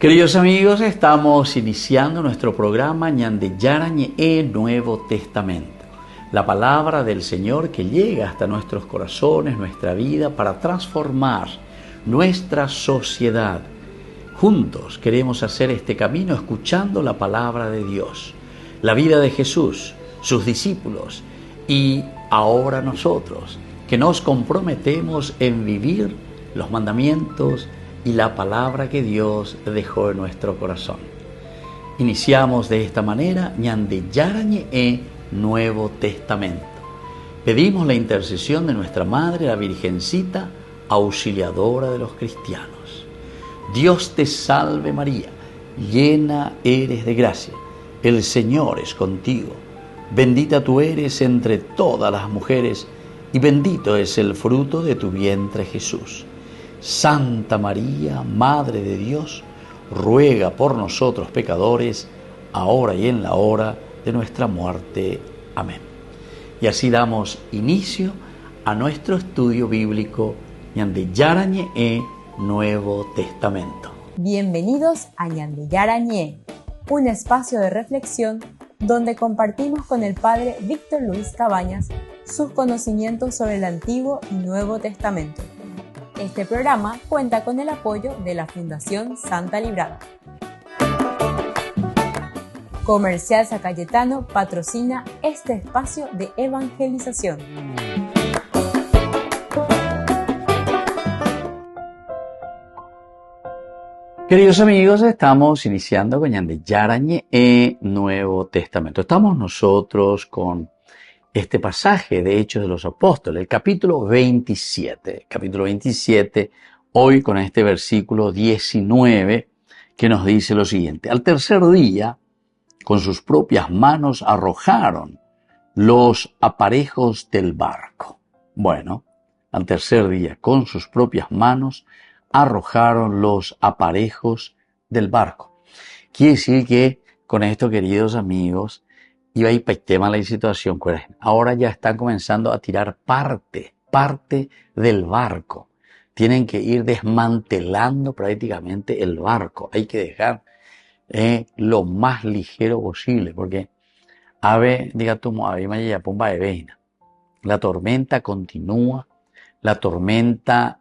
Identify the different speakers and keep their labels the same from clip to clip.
Speaker 1: Queridos amigos, estamos iniciando nuestro programa Ñande Yarañe Nuevo Testamento. La palabra del Señor que llega hasta nuestros corazones, nuestra vida, para transformar nuestra sociedad. Juntos queremos hacer este camino escuchando la palabra de Dios, la vida de Jesús, sus discípulos y ahora nosotros, que nos comprometemos en vivir los mandamientos y la palabra que Dios dejó en nuestro corazón. Iniciamos de esta manera Ñande Yarañe Nuevo Testamento. Pedimos la intercesión de nuestra Madre, la Virgencita, auxiliadora de los cristianos. Dios te salve María, llena eres de gracia, el Señor es contigo. Bendita tú eres entre todas las mujeres y bendito es el fruto de tu vientre Jesús. Santa María, Madre de Dios, ruega por nosotros pecadores, ahora y en la hora de nuestra muerte. Amén. Y así damos inicio a nuestro estudio bíblico Ñande Yarañe Nuevo Testamento.
Speaker 2: Bienvenidos a Ñande Yarañe, un espacio de reflexión donde compartimos con el Padre Víctor Luis Cabañas sus conocimientos sobre el Antiguo y Nuevo Testamento. Este programa cuenta con el apoyo de la Fundación Santa Librada. Comercial San Cayetano patrocina este espacio de evangelización.
Speaker 1: Queridos amigos, estamos iniciando con Ñande Yarañe Nuevo Testamento. Estamos nosotros con este pasaje de Hechos de los Apóstoles, el capítulo 27. Capítulo 27, hoy con este versículo 19 que nos dice lo siguiente. Al tercer día, con sus propias manos arrojaron los aparejos del barco. Bueno, al tercer día, con sus propias manos arrojaron los aparejos del barco. Quiere decir que con esto, queridos amigos, iba a ir para el tema de la situación. Ahora ya están comenzando a tirar parte del barco. Tienen que ir desmantelando prácticamente el barco. Hay que dejar lo más ligero posible, porque la tormenta continúa, la tormenta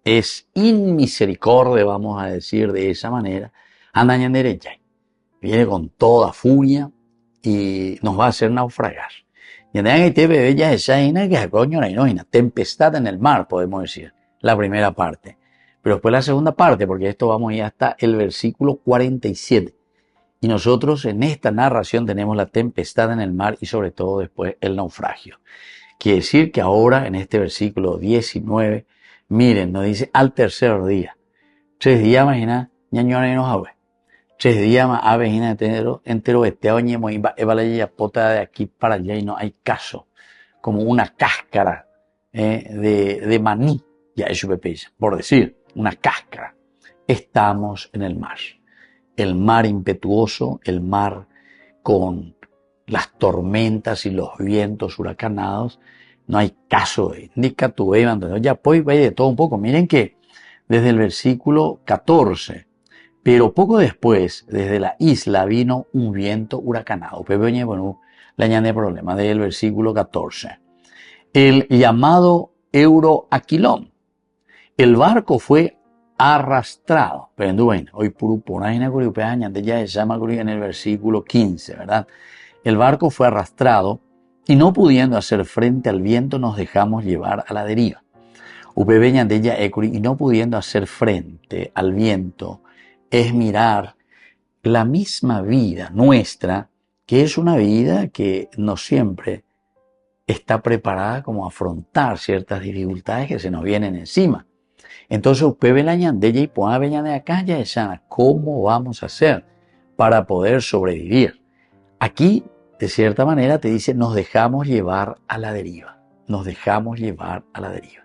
Speaker 1: es inmisericordia, vamos a decir de esa manera. Anda en derecha, viene con toda furia y nos va a hacer naufragar. Y tempestad en el mar, podemos decir, la primera parte. Pero después la segunda parte, porque esto vamos a ir hasta el versículo 47. Y nosotros en esta narración tenemos la tempestad en el mar y sobre todo después el naufragio. Quiere decir que ahora en este versículo 19, miren, nos dice al tercer día. 3 días, imagina, ñañona y nos abre. 3 días más aves entero pota de aquí para allá y no hay caso, como una cáscara de maní, ya eso por decir, una cáscara. Estamos en el mar impetuoso, el mar con las tormentas y los vientos huracanados, no hay caso de ya pues de todo un poco. Miren que desde el versículo 14, pero poco después, desde la isla vino un viento huracanado. Le añade problema del versículo 14. El llamado Euroaquilón. El barco fue arrastrado. Pero hoy ya se llama en el versículo 15, ¿verdad? El barco fue arrastrado y no pudiendo hacer frente al viento nos dejamos llevar a la deriva. Y no pudiendo hacer frente al viento es mirar la misma vida nuestra, que es una vida que no siempre está preparada como a afrontar ciertas dificultades que se nos vienen encima. Entonces, ¿cómo vamos a hacer para poder sobrevivir? Aquí, de cierta manera, te dice, nos dejamos llevar a la deriva. Nos dejamos llevar a la deriva.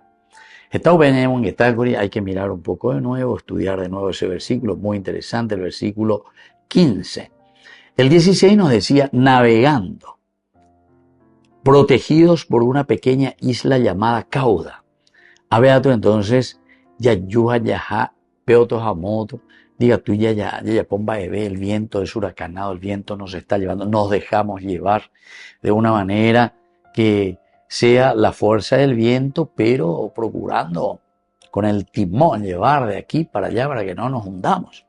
Speaker 1: Hay que mirar un poco de nuevo, estudiar de nuevo ese versículo, muy interesante, el versículo 15. El 16 nos decía, navegando, protegidos por una pequeña isla llamada Cauda. Entonces, Yayuha Yaha, Peotojamoto, diga tú, ya, pomba de ve, el viento es huracanado, el viento nos está llevando, nos dejamos llevar de una manera que sea la fuerza del viento, pero procurando con el timón llevar de aquí para allá para que no nos hundamos.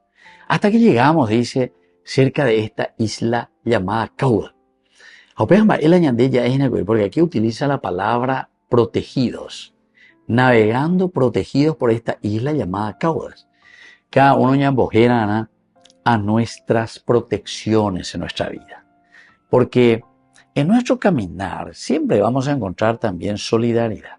Speaker 1: Hasta que llegamos, dice, cerca de esta isla llamada Cauda. Porque aquí utiliza la palabra protegidos, navegando protegidos por esta isla llamada Caudas. Cada uno ya embojera a nuestras protecciones en nuestra vida. Porque en nuestro caminar siempre vamos a encontrar también solidaridad.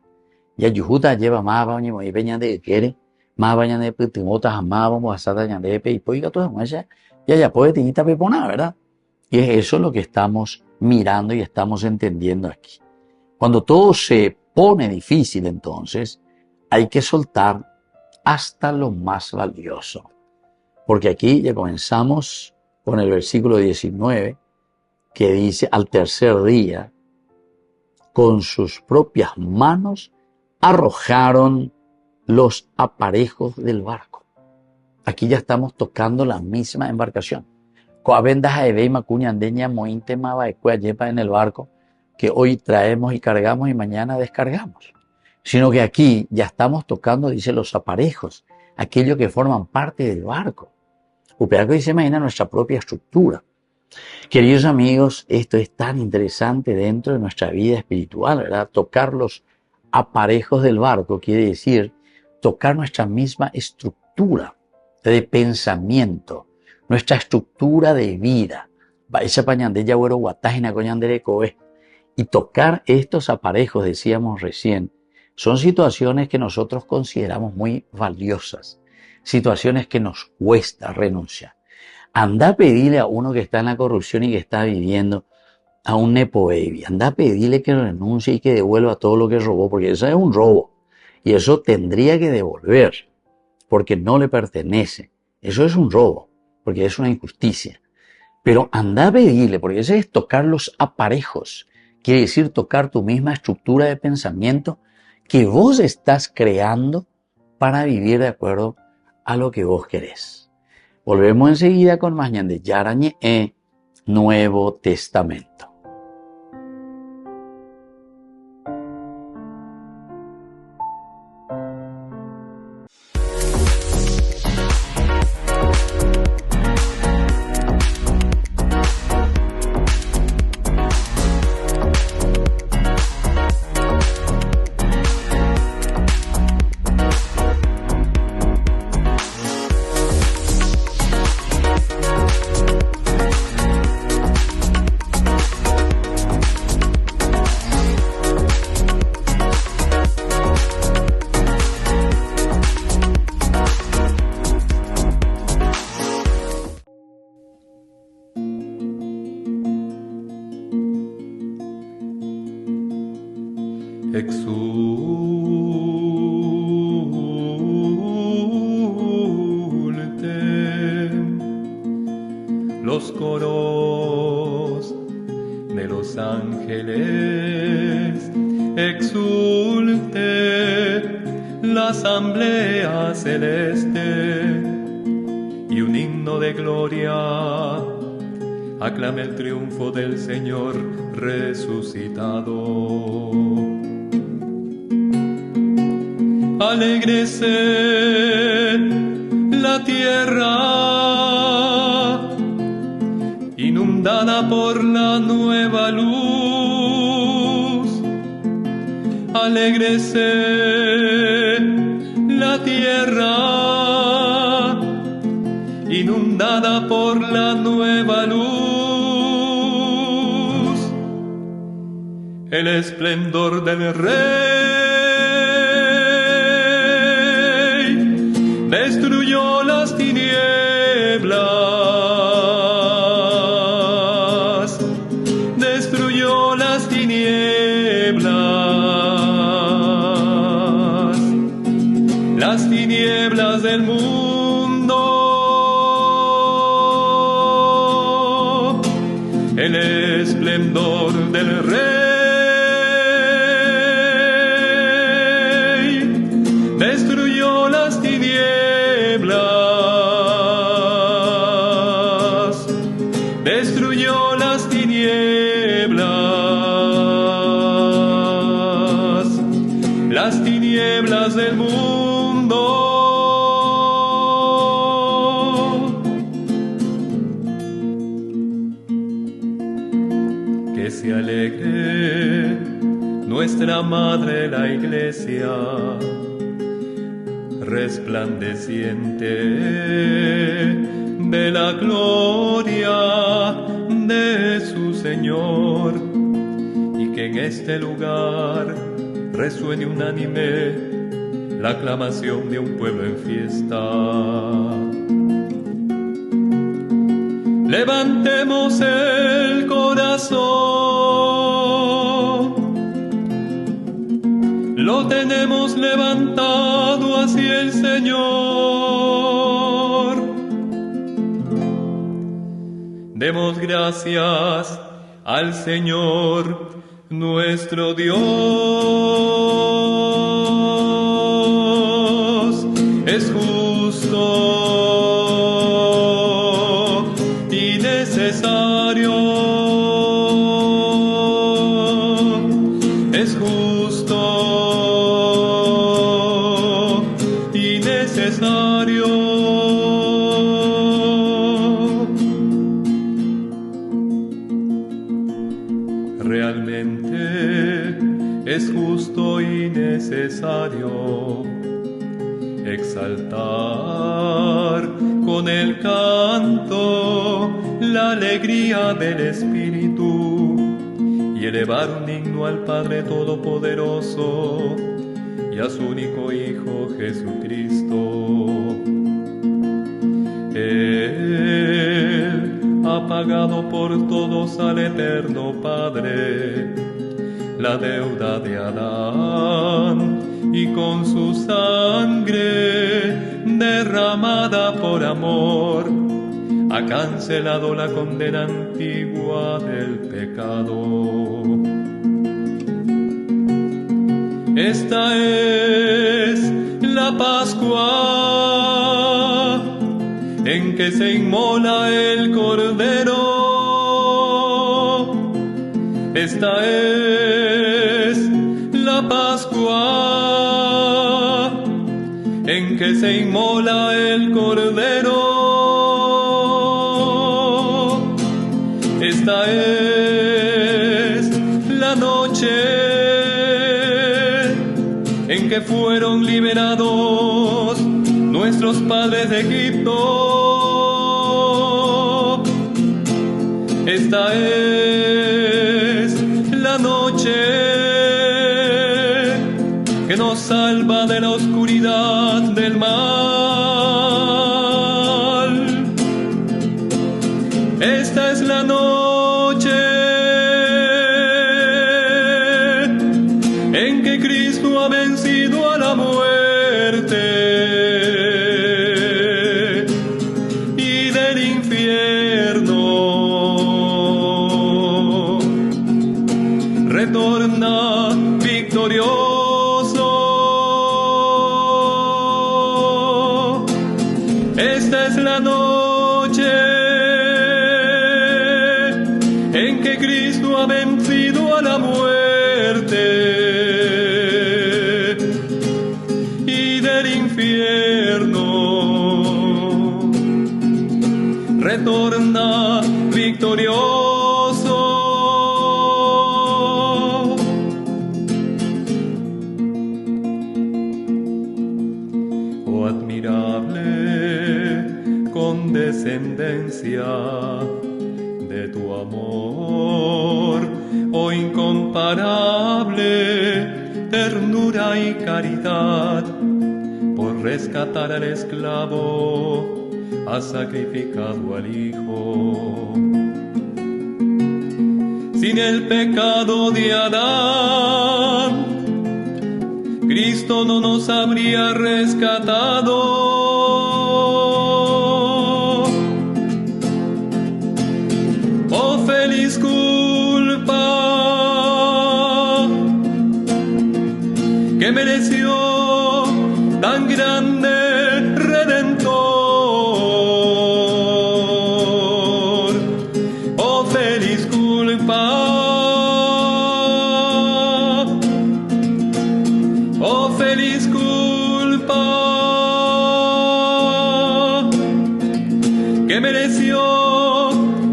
Speaker 1: Ya Yujuta lleva más baño y peña de quiere, más baña de petimotas jamás vamos a estar dañando de peipoiga todas muchas, ya puede tener pepona, ¿verdad? Y es eso lo que estamos mirando y estamos entendiendo aquí. Cuando todo se pone difícil, entonces, hay que soltar hasta lo más valioso. Porque aquí ya comenzamos con el versículo 19, que dice, al tercer día, con sus propias manos, arrojaron los aparejos del barco. Aquí ya estamos tocando la misma embarcación. En el barco que hoy traemos y cargamos y mañana descargamos. Sino que aquí ya estamos tocando, dice, los aparejos, aquellos que forman parte del barco. Upeaco dice, imagina nuestra propia estructura. Queridos amigos, esto es tan interesante dentro de nuestra vida espiritual, ¿verdad? Tocar los aparejos del barco quiere decir tocar nuestra misma estructura de pensamiento, nuestra estructura de vida. Y tocar estos aparejos, decíamos recién, son situaciones que nosotros consideramos muy valiosas, situaciones que nos cuesta renunciar. Anda a pedirle a uno que está en la corrupción y que está viviendo, a un nepo baby, anda a pedirle que renuncie y que devuelva todo lo que robó, porque eso es un robo. Y eso tendría que devolver, porque no le pertenece. Eso es un robo, porque es una injusticia. Pero anda a pedirle, porque ese es tocar los aparejos. Quiere decir tocar tu misma estructura de pensamiento que vos estás creando para vivir de acuerdo a lo que vos querés. Volvemos enseguida con más de Yarañe Nuevo Testamento.
Speaker 3: Exulten los coros de los ángeles, exulte la asamblea celeste, y un himno de gloria aclame el triunfo del Señor resucitado. Alégrese la tierra, inundada por la nueva luz. Alégrese la tierra, inundada por la nueva luz. El esplendor del Rey destruyó las tinieblas, destruyó las tinieblas del mundo. El esplendor del Rey destruyó las tinieblas, destruyó las tinieblas del mundo. Que se alegre nuestra Madre la Iglesia, resplandeciente de la gloria de su Señor, y que en este lugar resuene unánime la aclamación de un pueblo en fiesta. Levantemos el corazón, lo tenemos levantado hacia el Señor. Demos gracias al Señor nuestro Dios. Es justo y necesario. Es justo y necesario. Realmente es justo y necesario exaltar con el canto la alegría del Espíritu y elevar un himno al Padre Todopoderoso y a su único Hijo Jesucristo. Él ha pagado por todos al Eterno Padre la deuda de Adán, y con su sangre derramada por amor ha cancelado la condena antigua del pecado. Esta es la Pascua en que se inmola el Cordero. Esta es la Pascua en que se inmola el Cordero. Esta es la noche en que fueron liberados nuestros padres de Egipto. Esta es la noche que nos salva de la oscuridad del mal. Esta es la noche en que Cristo ha vencido a la muerte y del infierno. Retorna victorioso. Esta es la noche en que Cristo ha vencido a la muerte y del infierno. Retorna victorioso. Oh admirable condescendencia de tu amor, oh incomparable ternura y caridad, por rescatar al esclavo has sacrificado al Hijo. Sin el pecado de Adán, Cristo no nos habría rescatado. Oh feliz culpa que mereció tan grande Redentor, que mereció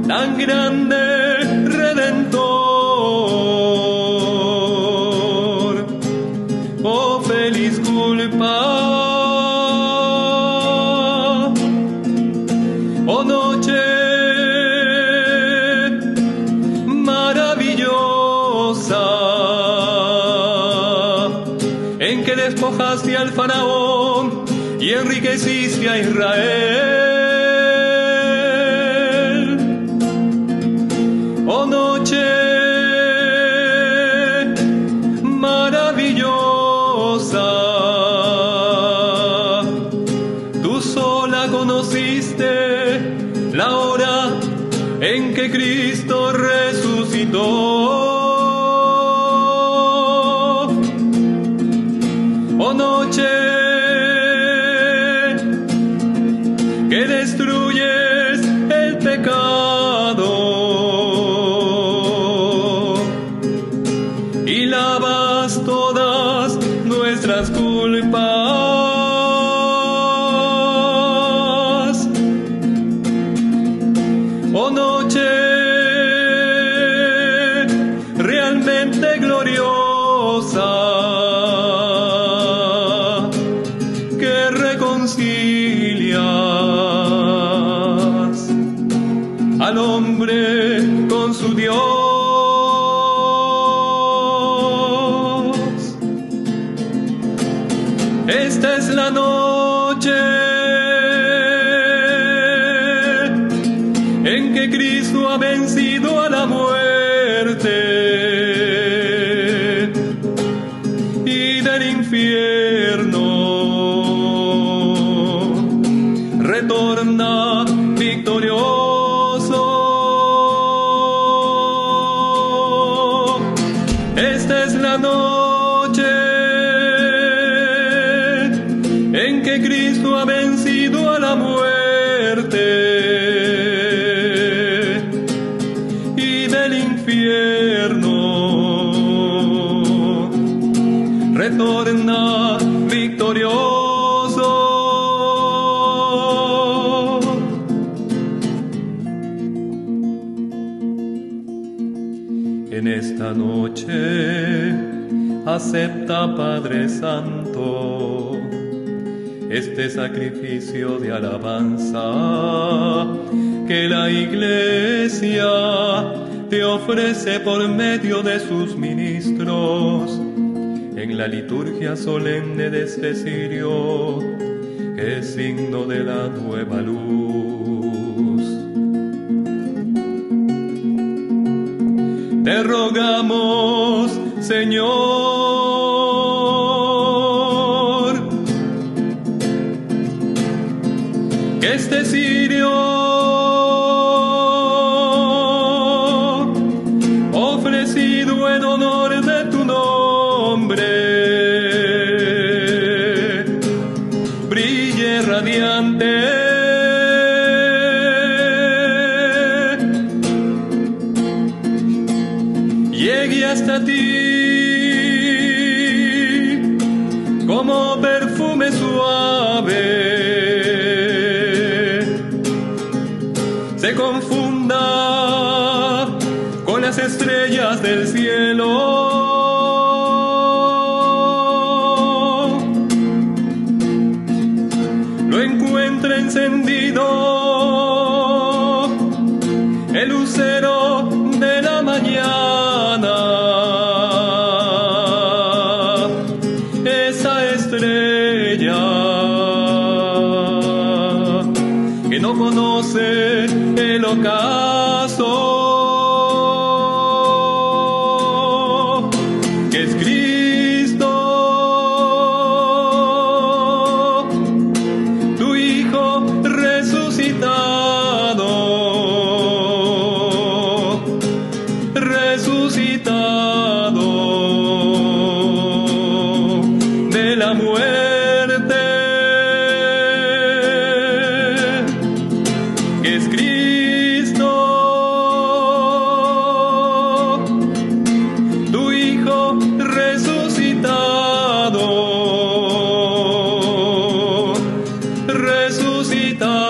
Speaker 3: tan grande Redentor. Oh, feliz culpa, oh noche maravillosa, en que despojaste al faraón y enriqueciste a Israel. Oh noche maravillosa, tú sola conociste la hora en que Cristo resucitó. Oh noche que destruyes el pecado y lavas todas nuestras culpas. Oh noche realmente gloriosa, que reconcilias al hombre con su Dios. Esta es la noche en que Cristo ha vencido a la muerte y del infierno retorna victorioso. Esta es la noche en que Cristo ha vencido a la muerte y del infierno retorna victorioso. En esta noche acepta, Padre Santo, este sacrificio de alabanza que la Iglesia te ofrece por medio de sus ministros en la liturgia solemne de este cirio, que es signo de la nueva luz. Te rogamos, Señor, que este cirio ofrecido en honor de tu nombre brille radiante llegue hasta ti como perfume suave, se confunda con las estrellas del cielo. Lo encuentre encendido el lucero de la mañana, esa estrella que no conoce el ocaso, que es Cristo, tu Hijo resucitado, resucitado de la muerte, que es Cristo, tu Hijo resucitado, resucitado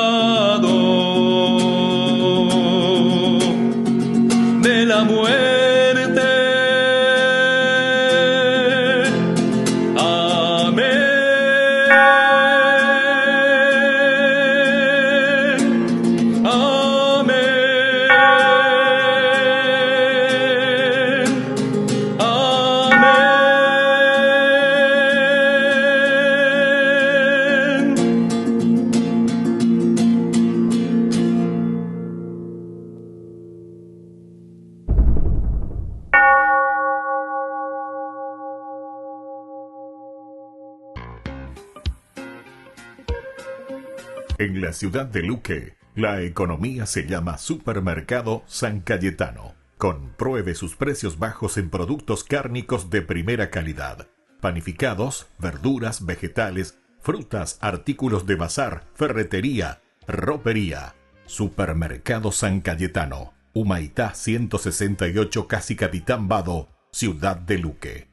Speaker 4: En la ciudad de Luque, la economía se llama Supermercado San Cayetano. Compruebe sus precios bajos en productos cárnicos de primera calidad. Panificados, verduras, vegetales, frutas, artículos de bazar, ferretería, ropería. Supermercado San Cayetano, Humaitá 168, Casi Capitán Vado, ciudad de Luque.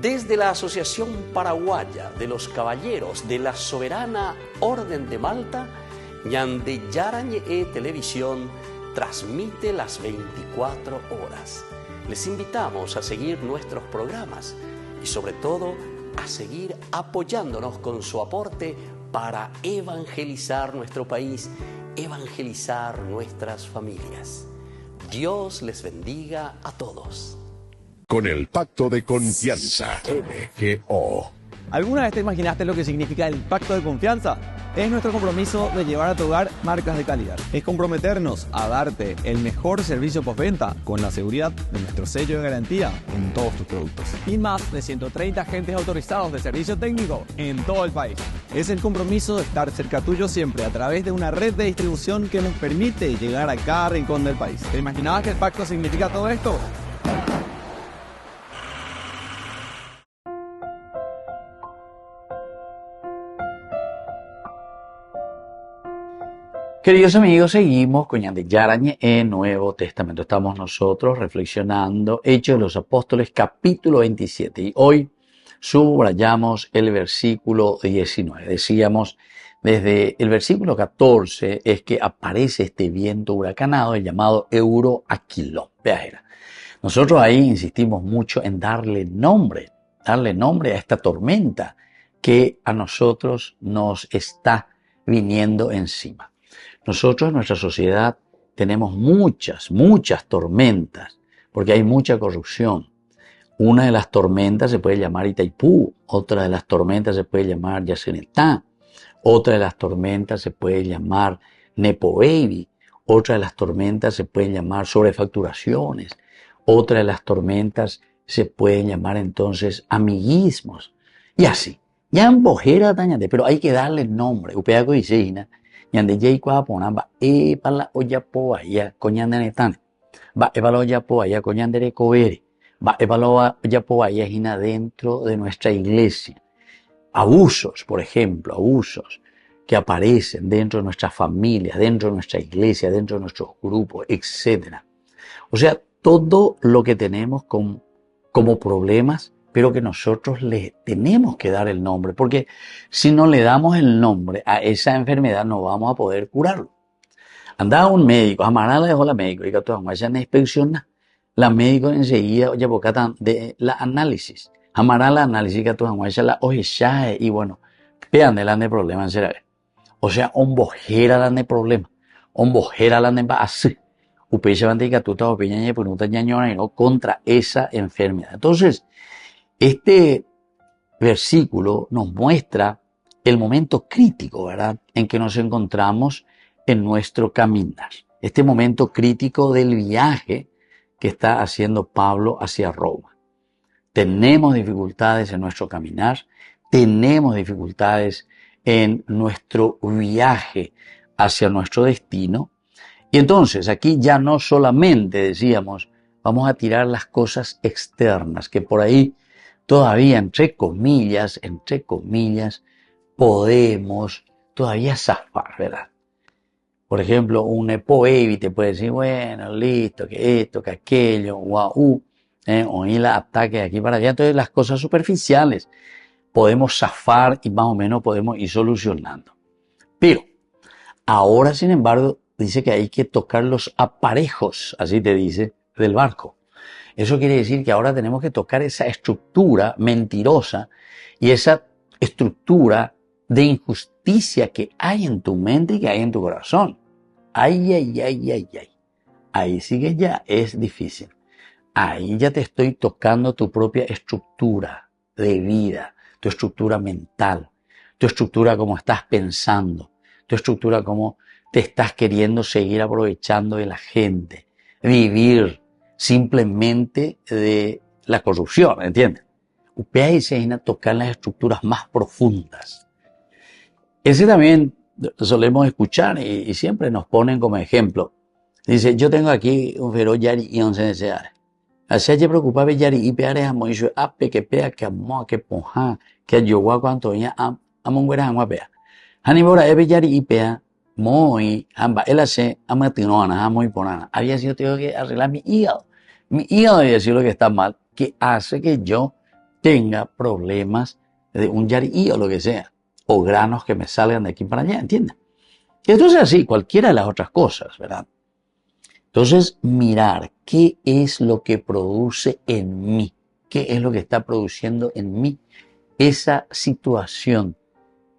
Speaker 5: Desde la Asociación Paraguaya de los Caballeros de la Soberana Orden de Malta, Ñandeyarañe Televisión transmite las 24 horas. Les invitamos a seguir nuestros programas y sobre todo a seguir apoyándonos con su aporte para evangelizar nuestro país, evangelizar nuestras familias. Dios les bendiga a todos.
Speaker 6: Con el Pacto de Confianza, MGO.
Speaker 7: ¿Alguna vez te imaginaste lo que significa el Pacto de Confianza? Es nuestro compromiso de llevar a tu hogar marcas de calidad. Es comprometernos a darte el mejor servicio postventa con la seguridad de nuestro sello de garantía en todos tus productos. Y más de 130 agentes autorizados de servicio técnico en todo el país. Es el compromiso de estar cerca tuyo siempre a través de una red de distribución que nos permite llegar a cada rincón del país. ¿Te imaginabas que el pacto significa todo esto?
Speaker 1: Queridos amigos, seguimos con Ñandeyarañe en Nuevo Testamento. Estamos nosotros reflexionando Hechos de los Apóstoles, capítulo 27. Y hoy subrayamos el versículo 19. Decíamos, desde el versículo 14 es que aparece este viento huracanado, el llamado Euroaquilón. Nosotros ahí insistimos mucho en darle nombre a esta tormenta que a nosotros nos está viniendo encima. Nosotros en nuestra sociedad tenemos muchas tormentas, porque hay mucha corrupción. Una de las tormentas se puede llamar Itaipú, otra de las tormentas se puede llamar Yacenetá, otra de las tormentas se puede llamar Nepo Baby, otra de las tormentas se puede llamar sobrefacturaciones, otra de las tormentas se puede llamar entonces amiguismos, y así. Ya en bojera dañate, pero hay que darle nombre. Upeaco y Seina. Ñande jay kwa pona ba e pala oya po aya coñande netan ba e pala oya po aya coñande recobere ba e pala oya po aya hina dentro de nuestra iglesia. Abusos, por ejemplo, abusos que aparecen dentro de nuestras familias, dentro de nuestra iglesia, dentro de nuestros grupos, etc. O sea, todo lo que tenemos como problemas, pero que nosotros le tenemos que dar el nombre, porque si no le damos el nombre a esa enfermedad no vamos a poder curarlo. Andaba un médico, Amarala dejó la médico, y que toda una inspección, la médico enseguida, oye, bocatan de la análisis. Amarala análisis, que toda una la ojechaje, y bueno, vean de problema en será. O sea, ombojera la de problema, ombojera la de así. Upeche bandica, tú estás opinión y pregunta ñañona y no contra esa enfermedad. Entonces, este versículo nos muestra el momento crítico, ¿verdad?, en que nos encontramos en nuestro caminar. Este momento crítico del viaje que está haciendo Pablo hacia Roma. Tenemos dificultades en nuestro caminar, tenemos dificultades en nuestro viaje hacia nuestro destino. Y entonces aquí ya no solamente decíamos, vamos a tirar las cosas externas, que por ahí todavía, entre comillas, podemos todavía zafar, ¿verdad? Por ejemplo, un Nepo Baby te puede decir, bueno, listo, que esto, que aquello, guau, oír la ataque de aquí para allá. Entonces, las cosas superficiales podemos zafar y más o menos podemos ir solucionando. Pero, ahora, sin embargo, dice que hay que tocar los aparejos, así te dice, del barco. Eso quiere decir que ahora tenemos que tocar esa estructura mentirosa y esa estructura de injusticia que hay en tu mente y que hay en tu corazón. Ay. Ahí sí que ya es difícil. Ahí ya te estoy tocando tu propia estructura de vida, tu estructura mental, tu estructura como estás pensando, tu estructura como te estás queriendo seguir aprovechando de la gente, vivir simplemente de la corrupción, ¿entiendes? upea y se tocar las estructuras más profundas. Ese también solemos escuchar y siempre nos ponen como ejemplo. Dice, yo tengo aquí un feroz yari y 11 deseares. Así hay que preocuparme yari y peares a moisho ape que pea que amo que ponja que ayogua cuanto ya amonguera angua pea. Hanibora ebe yari y pea muy amba él hace amatinoana muy ponana. Había sido tengo que arreglar mi hígado. Mi hígado y decir lo que está mal, que hace que yo tenga problemas de un yari o lo que sea, o granos que me salgan de aquí para allá, ¿entiendes? Y esto es así, cualquiera de las otras cosas, ¿verdad? Entonces, mirar qué es lo que produce en mí, qué es lo que está produciendo en mí esa situación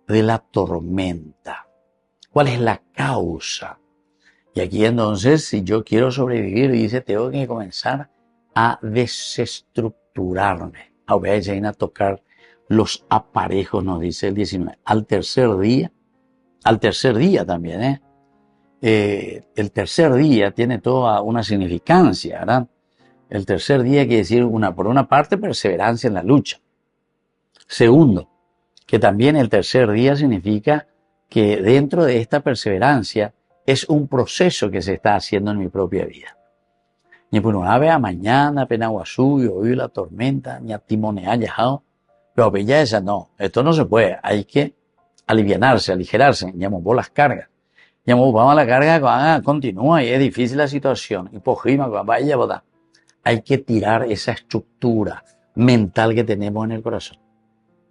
Speaker 1: de la tormenta. ¿Cuál es la causa? Y aquí entonces, si yo quiero sobrevivir, dice, tengo que comenzar a desestructurarme. A tocar los aparejos, nos dice el 19. Al tercer día también, el tercer día tiene toda una significancia, ¿verdad? El tercer día quiere decir, por una parte, perseverancia en la lucha. Segundo, que también el tercer día significa que dentro de esta perseverancia es un proceso que se está haciendo en mi propia vida. Ni por una vez a mañana, apenas guasuyo, hoy la tormenta, ni a timonea yajao. Pero ya esa no, esto no se puede, hay que alivianarse, aligerarse, llamo por las cargas. Llamo vamos a la carga, continúa y es difícil la situación. Y pojima, vaya, boda. Hay que tirar esa estructura mental que tenemos en el corazón.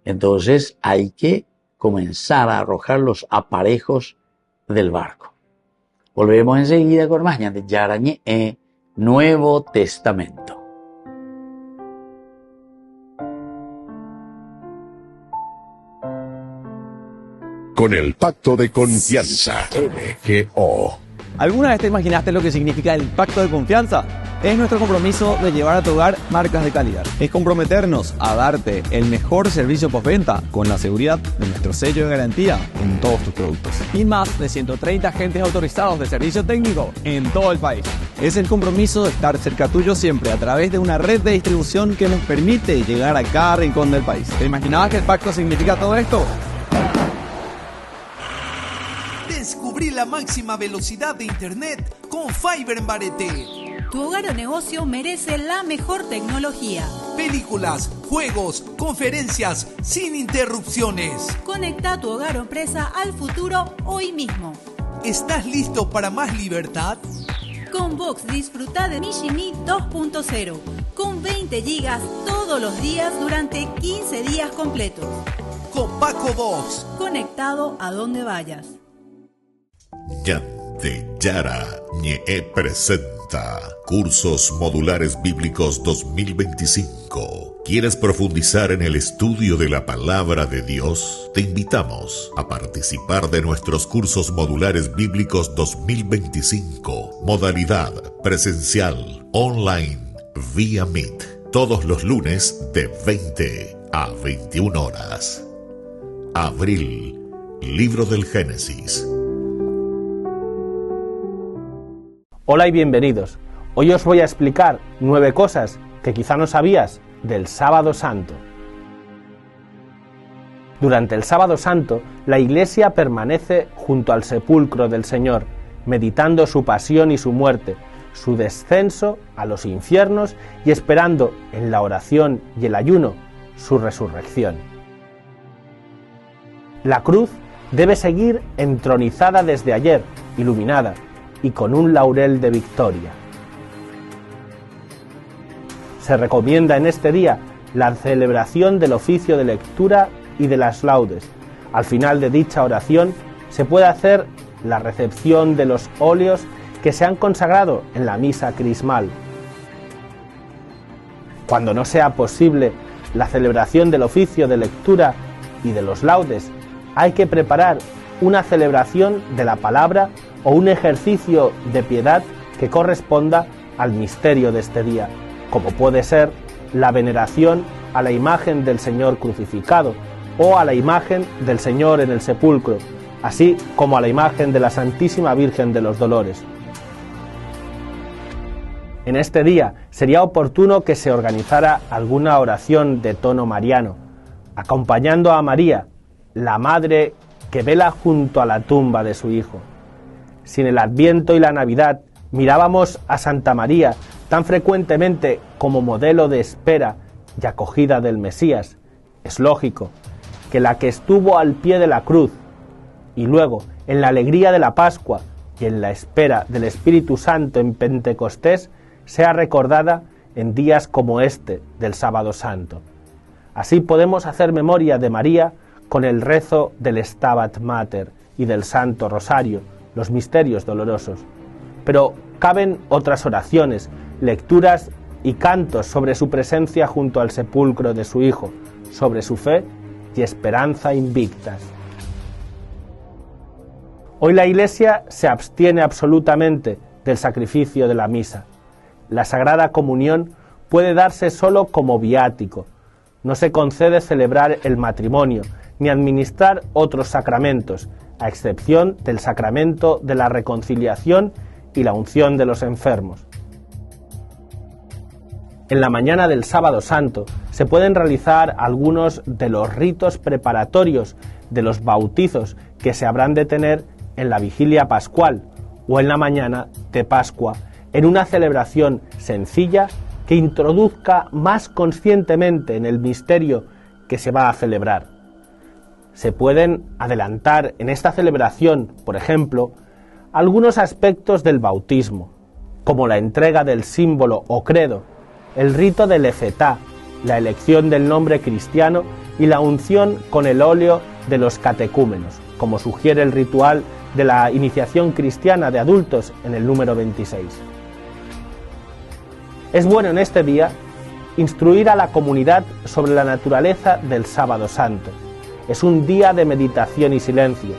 Speaker 1: Entonces hay que comenzar a arrojar los aparejos del barco. Volvemos enseguida con más de Yarañe Nuevo Testamento.
Speaker 6: Con el pacto de confianza, MGO.
Speaker 7: ¿Alguna vez te imaginaste lo que significa el pacto de confianza? Es nuestro compromiso de llevar a tu hogar marcas de calidad. Es comprometernos a darte el mejor servicio postventa con la seguridad de nuestro sello de garantía en todos tus productos. Y más de 130 agentes autorizados de servicio técnico en todo el país. Es el compromiso de estar cerca tuyo siempre a través de una red de distribución que nos permite llegar a cada rincón del país. ¿Te imaginabas que el pacto significa todo esto?
Speaker 8: Descubrí la máxima velocidad de internet con Fiber en Barete.
Speaker 9: Tu hogar o negocio merece la mejor tecnología.
Speaker 8: Películas, juegos, conferencias, sin interrupciones.
Speaker 9: Conecta tu hogar o empresa al futuro hoy mismo.
Speaker 8: ¿Estás listo para más libertad?
Speaker 9: Con Vox disfruta de Mishimi 2.0 con 20 gigas todos los días durante 15 días completos.
Speaker 8: Con Paco Vox.
Speaker 9: Conectado a donde vayas.
Speaker 4: Yara Ñe presenta Cursos Modulares Bíblicos 2025. ¿Quieres profundizar en el estudio de la Palabra de Dios? Te invitamos a participar de nuestros Cursos Modulares Bíblicos 2025. Modalidad presencial, online, vía Meet. Todos los lunes de 20 a 21 horas. Abril, Libro del Génesis.
Speaker 10: Hola y bienvenidos. Hoy os voy a explicar 9 cosas que quizá no sabías del Sábado Santo. Durante el Sábado Santo, la Iglesia permanece junto al sepulcro del Señor, meditando su pasión y su muerte, su descenso a los infiernos y esperando en la oración y el ayuno su resurrección. La cruz debe seguir entronizada desde ayer, iluminada, y con un laurel de victoria. Se recomienda en este día la celebración del oficio de lectura y de las laudes. Al final de dicha oración se puede hacer la recepción de los óleos que se han consagrado en la misa crismal. Cuando no sea posible la celebración del oficio de lectura y de los laudes, hay que preparar una celebración de la palabra o un ejercicio de piedad que corresponda al misterio de este día, como puede ser la veneración a la imagen del Señor crucificado o a la imagen del Señor en el sepulcro, así como a la imagen de la Santísima Virgen de los Dolores. En este día sería oportuno que se organizara alguna oración de tono mariano, acompañando a María, la madre que vela junto a la tumba de su hijo. Si en el Adviento y la Navidad mirábamos a Santa María tan frecuentemente como modelo de espera y acogida del Mesías, es lógico que la que estuvo al pie de la cruz y luego en la alegría de la Pascua y en la espera del Espíritu Santo en Pentecostés sea recordada en días como este del Sábado Santo. Así podemos hacer memoria de María con el rezo del Stabat Mater y del Santo Rosario, los misterios dolorosos. Pero caben otras oraciones, lecturas y cantos sobre su presencia junto al sepulcro de su Hijo, sobre su fe y esperanza invictas. Hoy la Iglesia se abstiene absolutamente del sacrificio de la misa. La Sagrada Comunión puede darse solo como viático. No se concede celebrar el matrimonio ni administrar otros sacramentos, a excepción del sacramento de la reconciliación y la unción de los enfermos. En la mañana del Sábado Santo se pueden realizar algunos de los ritos preparatorios de los bautizos que se habrán de tener en la vigilia pascual o en la mañana de Pascua, en una celebración sencilla que introduzca más conscientemente en el misterio que se va a celebrar. Se pueden adelantar en esta celebración, por ejemplo, algunos aspectos del bautismo, como la entrega del símbolo o credo, el rito del efetá, la elección del nombre cristiano y la unción con el óleo de los catecúmenos, como sugiere el ritual de la iniciación cristiana de adultos en el número 26. Es bueno en este día instruir a la comunidad sobre la naturaleza del Sábado Santo. Es un día de meditación y silencio.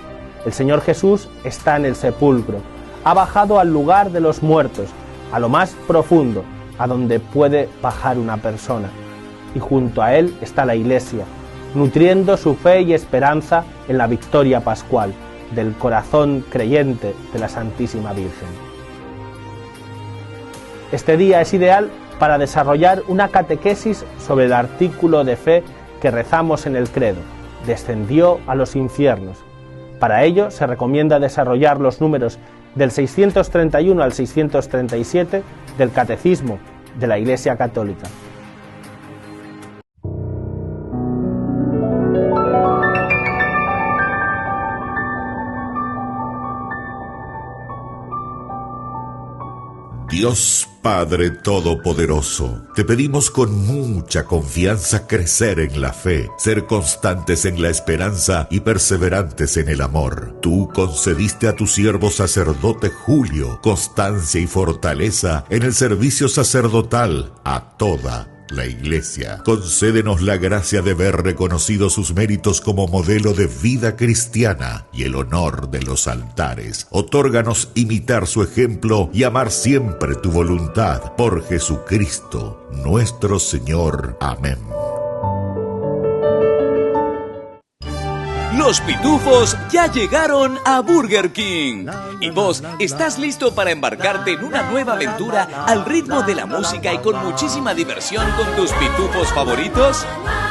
Speaker 10: El Señor Jesús está en el sepulcro, ha bajado al lugar de los muertos, a lo más profundo, a donde puede bajar una persona. Y junto a Él está la Iglesia, nutriendo su fe y esperanza en la victoria pascual del corazón creyente de la Santísima Virgen. Este día es ideal para desarrollar una catequesis sobre el artículo de fe que rezamos en el credo: descendió a los infiernos. Para ello se recomienda desarrollar los números del 631 al 637 del Catecismo de la Iglesia Católica.
Speaker 6: Dios Padre Todopoderoso, te pedimos con mucha confianza crecer en la fe, ser constantes en la esperanza y perseverantes en el amor. Tú concediste a tu siervo sacerdote Julio constancia y fortaleza en el servicio sacerdotal a toda la Iglesia. Concédenos la gracia de ver reconocidos sus méritos como modelo de vida cristiana y el honor de los altares. Otórganos imitar su ejemplo y amar siempre tu voluntad. Por Jesucristo, nuestro Señor. Amén.
Speaker 11: Los pitufos ya llegaron a Burger King. ¿Y vos estás listo para embarcarte en una nueva aventura al ritmo de la música y con muchísima diversión con tus pitufos favoritos?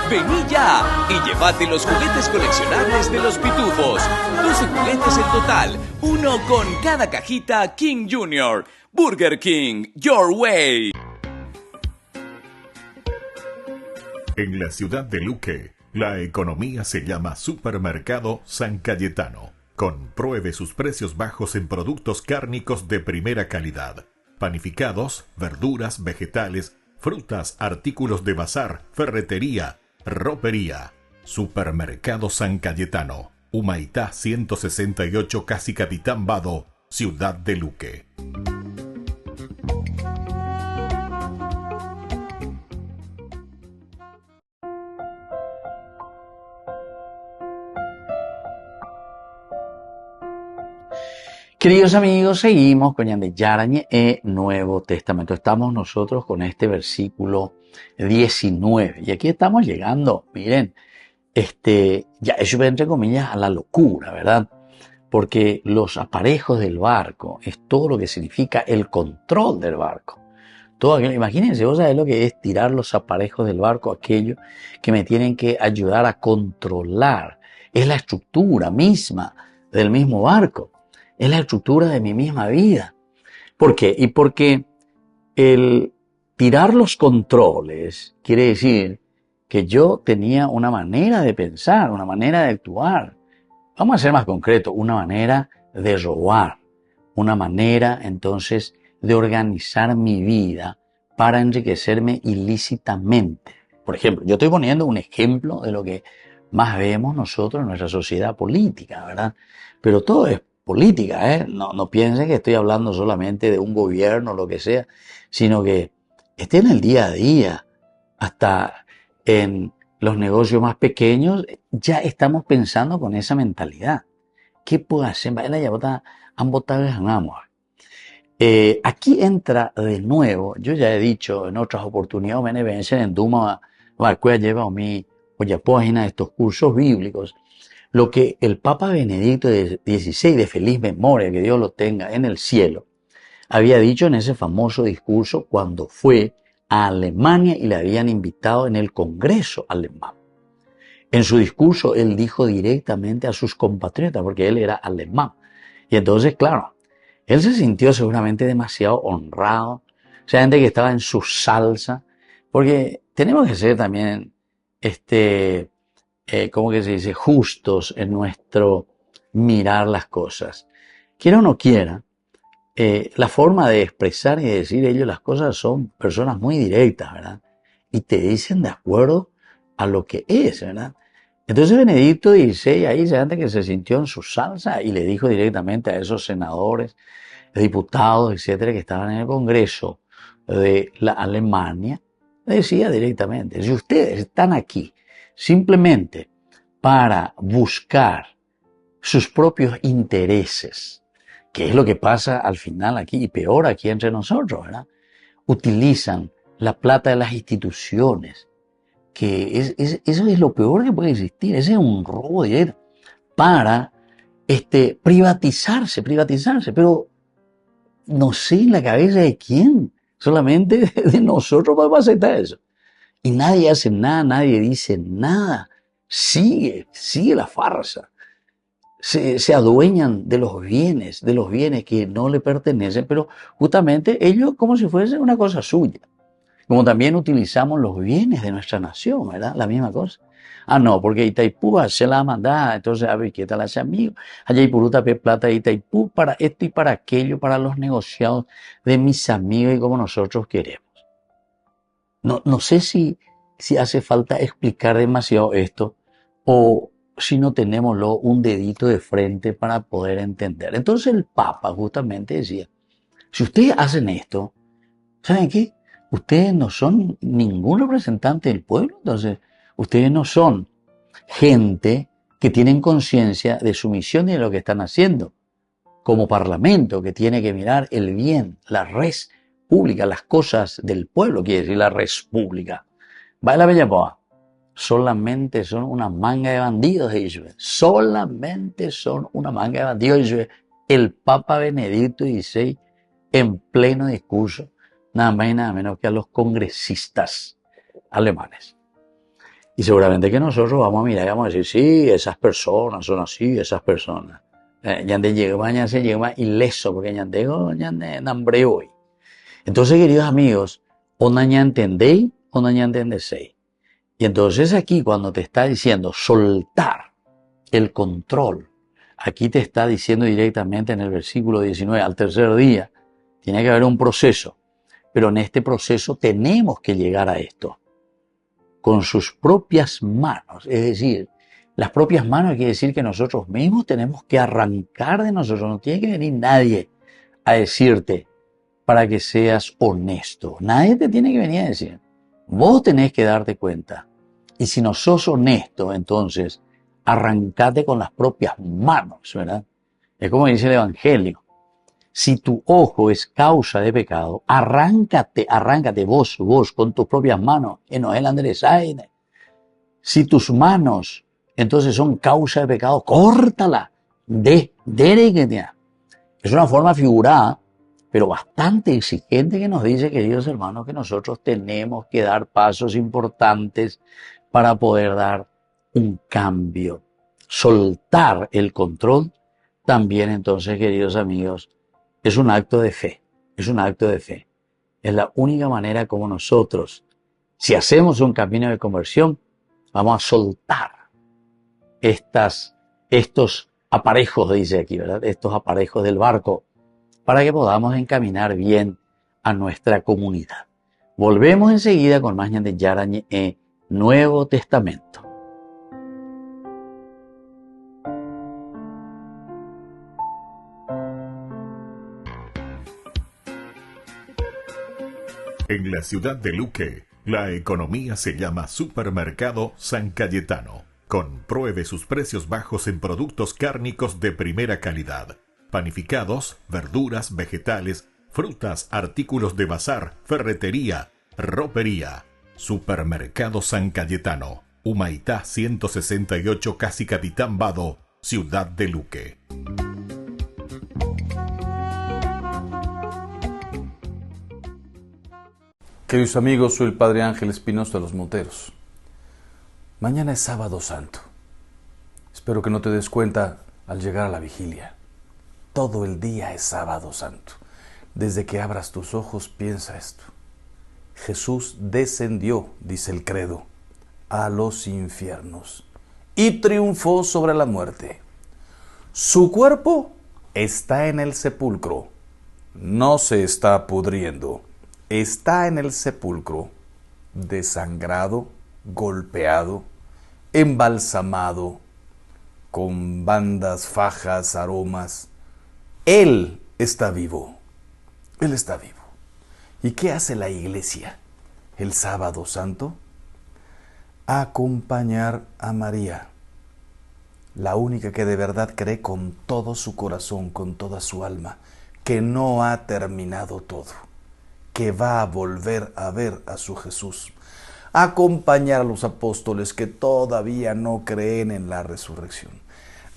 Speaker 11: Vení ya y llévate los juguetes coleccionables de los pitufos. 12 juguetes en total, uno con cada cajita King Jr. Burger King, your way.
Speaker 4: En la ciudad de Luque, la economía se llama Supermercado San Cayetano. Compruebe sus precios bajos en productos cárnicos de primera calidad. Panificados, verduras, vegetales, frutas, artículos de bazar, ferretería, ropería. Supermercado San Cayetano. Humaitá 168, Casi Capitán Vado, ciudad de Luque.
Speaker 1: Queridos amigos, seguimos con Ñande Yarañe e Nuevo Testamento. Estamos nosotros con este versículo 19. Y aquí estamos llegando, miren, ya eso entre comillas a la locura, ¿verdad? Porque los aparejos del barco es todo lo que significa el control del barco. todo aquello. Imagínense, vos sabés lo que es tirar los aparejos del barco, aquello que me tienen que ayudar a controlar. Es la estructura misma del mismo barco. Es la estructura de mi misma vida. ¿Por qué? Y porque el tirar los controles quiere decir que yo tenía una manera de pensar, una manera de actuar. Vamos a ser más concretos, una manera de robar, una manera entonces de organizar mi vida para enriquecerme ilícitamente. Por ejemplo, yo estoy poniendo un ejemplo de lo que más vemos nosotros en nuestra sociedad política, ¿verdad? Pero todo es política, ¿eh? No piensen que estoy hablando solamente de un gobierno o lo que sea, sino que en el día a día, hasta en los negocios más pequeños, ya estamos pensando con esa mentalidad. ¿Qué puedo hacer? Aquí entra de nuevo, yo ya he dicho en otras oportunidades, me vencen en Duma, lleva mi página de estos cursos bíblicos, lo que el Papa Benedicto XVI, de feliz memoria, que Dios lo tenga en el cielo, había dicho en ese famoso discurso cuando fue a Alemania y le habían invitado en el Congreso alemán. En su discurso él dijo directamente a sus compatriotas, porque él era alemán. Y entonces, claro, él se sintió seguramente demasiado honrado. O sea, gente que estaba en su salsa, porque tenemos que ser también, ¿cómo que se dice? Justos en nuestro mirar las cosas. Quiera o no quiera, la forma de expresar y de decir ellos las cosas son personas muy directas, ¿verdad? Y te dicen de acuerdo a lo que es, ¿verdad? Entonces Benedicto XVI ahí antes que se sintió en su salsa y le dijo directamente a esos senadores, diputados, etcétera, que estaban en el Congreso de la Alemania, le decía directamente, si ustedes están aquí simplemente para buscar sus propios intereses, que es lo que pasa al final aquí y peor aquí entre nosotros, ¿verdad? Utilizan la plata de las instituciones, que eso es lo peor que puede existir, ese es un robo directo, para privatizarse, pero no sé en la cabeza de quién, solamente de nosotros podemos aceptar eso. Y nadie hace nada, nadie dice nada, sigue la farsa. Se adueñan de los bienes que no le pertenecen, pero justamente ellos como si fuese una cosa suya. Como también utilizamos los bienes de nuestra nación, ¿verdad? La misma cosa. No, porque Itaipú se la manda, entonces a ver qué tal hace amigo. Allá Ipurú tapé plata de Itaipú para esto y para aquello, para los negociados de mis amigos y como nosotros queremos. No sé si hace falta explicar demasiado esto o si no tenemos un dedito de frente para poder entender. Entonces el Papa justamente decía, si ustedes hacen esto, ¿saben qué? Ustedes no son ningún representante del pueblo, entonces ustedes no son gente que tienen conciencia de su misión y de lo que están haciendo. Como parlamento que tiene que mirar el bien, la res pública, las cosas del pueblo, quiere decir la res pública. Va la bella boa. Solamente son una manga de bandidos, ellos. Solamente son una manga de bandidos, ellos. El Papa Benedicto XVI en pleno discurso, nada más y nada menos que a los congresistas alemanes. Y seguramente que nosotros vamos a mirar y vamos a decir, sí, esas personas son así, esas personas. Yande llega, se llega ileso, porque yande hambre hoy. Entonces, queridos amigos, o no entendéis o no entendéis. Y entonces aquí cuando te está diciendo soltar el control, aquí te está diciendo directamente en el versículo 19, al tercer día, tiene que haber un proceso. Pero en este proceso tenemos que llegar a esto. Con sus propias manos. Es decir, las propias manos quiere decir que nosotros mismos tenemos que arrancar de nosotros. No tiene que venir nadie a decirte para que seas honesto. Nadie te tiene que venir a decir. Vos tenés que darte cuenta. Y si no sos honesto, entonces arrancate con las propias manos, ¿verdad? Es como dice el Evangelio. Si tu ojo es causa de pecado, arráncate vos con tus propias manos. No el Andrés Aine. Si tus manos entonces son causa de pecado, córtala. Es una forma figurada pero bastante exigente, que nos dice, queridos hermanos, que nosotros tenemos que dar pasos importantes para poder dar un cambio, soltar el control. También entonces, queridos amigos, es un acto de fe, es un acto de fe. Es la única manera como nosotros, si hacemos un camino de conversión, vamos a soltar estos aparejos, dice aquí, ¿verdad? Estos aparejos del barco, para que podamos encaminar bien a nuestra comunidad. Volvemos enseguida con más de Yarañe Nuevo Testamento.
Speaker 4: En la ciudad de Luque, la economía se llama Supermercado San Cayetano. Compruebe sus precios bajos en productos cárnicos de primera calidad. Panificados, verduras, vegetales, frutas, artículos de bazar, ferretería, ropería. Supermercado San Cayetano, Humaitá 168, Casi Capitán Vado, ciudad de Luque.
Speaker 12: Queridos amigos, soy el Padre Ángel Espinosa de los Monteros. Mañana es Sábado Santo. Espero que no te des cuenta al llegar a la vigilia. Todo el día es Sábado Santo. Desde que abras tus ojos, piensa esto. Jesús descendió, dice el credo, a los infiernos y triunfó sobre la muerte. Su cuerpo está en el sepulcro. No se está pudriendo. Está en el sepulcro, desangrado, golpeado, embalsamado, con bandas, fajas, aromas. Él está vivo. Él está vivo. ¿Y qué hace la iglesia el Sábado Santo? Acompañar a María, la única que de verdad cree con todo su corazón, con toda su alma, que no ha terminado todo, que va a volver a ver a su Jesús. Acompañar a los apóstoles que todavía no creen en la resurrección.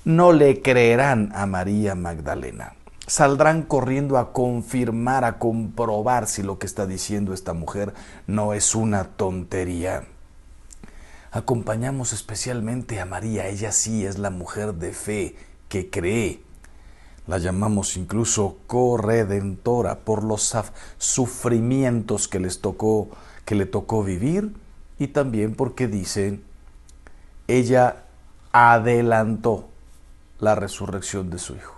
Speaker 12: No le creerán a María Magdalena. Saldrán corriendo a confirmar, a comprobar si lo que está diciendo esta mujer no es una tontería. Acompañamos especialmente a María. Ella sí es la mujer de fe que cree. La llamamos incluso corredentora por los sufrimientos que le tocó vivir, y también porque dicen, ella adelantó la resurrección de su hijo.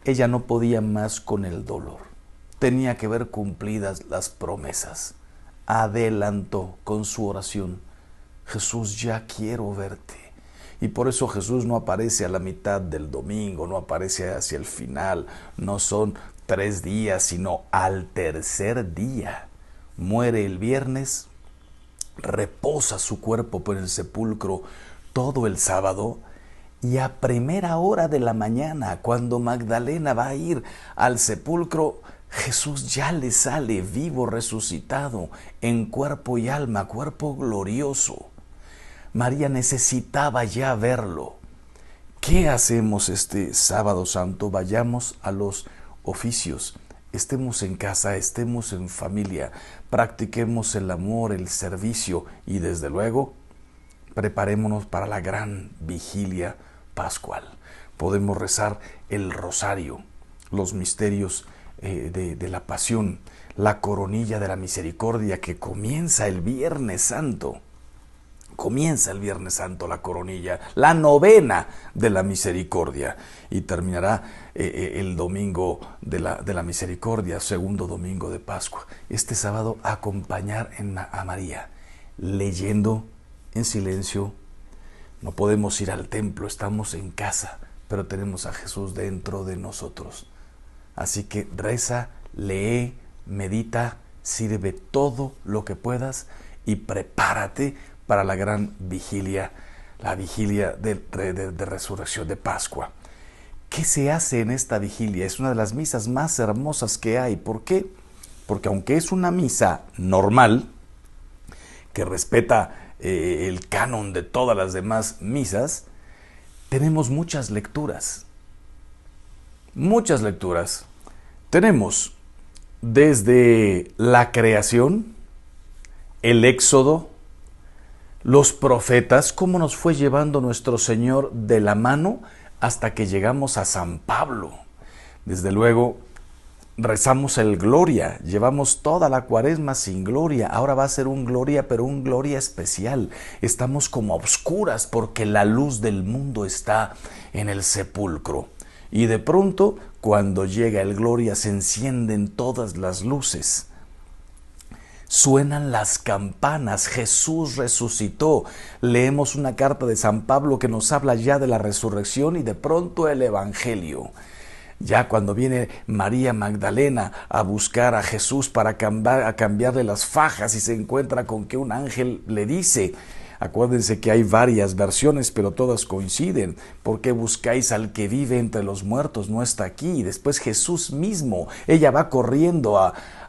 Speaker 12: Ella no podía más con el dolor. Tenía que ver cumplidas las promesas. Adelantó con su oración. Jesús, ya quiero verte. Y por eso Jesús no aparece a la mitad del domingo, no aparece hacia el final. No son 3 días, sino al tercer día. Muere el viernes, reposa su cuerpo por el sepulcro todo el sábado, y a primera hora de la mañana, cuando Magdalena va a ir al sepulcro, Jesús ya le sale vivo, resucitado, en cuerpo y alma, cuerpo glorioso. María necesitaba ya verlo. ¿Qué hacemos este Sábado Santo? Vayamos a los oficios, estemos en casa, estemos en familia, practiquemos el amor, el servicio y desde luego preparémonos para la gran vigilia pascual. Podemos rezar el rosario, los misterios de la pasión, la coronilla de la misericordia que comienza el Viernes Santo. Comienza el Viernes Santo la coronilla, la novena de la misericordia, y terminará el domingo de la misericordia, segundo domingo de Pascua. Este sábado acompañar a María, leyendo en silencio. No podemos ir al templo, estamos en casa, pero tenemos a Jesús dentro de nosotros. Así que reza, lee, medita, sirve todo lo que puedas y prepárate para la gran vigilia, la vigilia de resurrección de Pascua. ¿Qué se hace en esta vigilia? Es una de las misas más hermosas que hay. ¿Por qué? Porque aunque es una misa normal, que respeta el canon de todas las demás misas, tenemos muchas lecturas. Muchas lecturas. Tenemos desde la creación, el éxodo, los profetas, cómo nos fue llevando nuestro Señor de la mano hasta que llegamos a San Pablo. Desde luego, rezamos el Gloria, llevamos toda la Cuaresma sin Gloria, ahora va a ser un Gloria, pero un Gloria especial. Estamos como a oscuras porque la luz del mundo está en el sepulcro. Y de pronto, cuando llega el Gloria, se encienden todas las luces. Suenan las campanas, Jesús resucitó. Leemos una carta de San Pablo que nos habla ya de la resurrección y de pronto el Evangelio. Ya cuando viene María Magdalena a buscar a Jesús para cambiarle las fajas y se encuentra con que un ángel le dice, acuérdense que hay varias versiones, pero todas coinciden. ¿Por qué buscáis al que vive entre los muertos? No está aquí. Y después Jesús mismo, ella va corriendo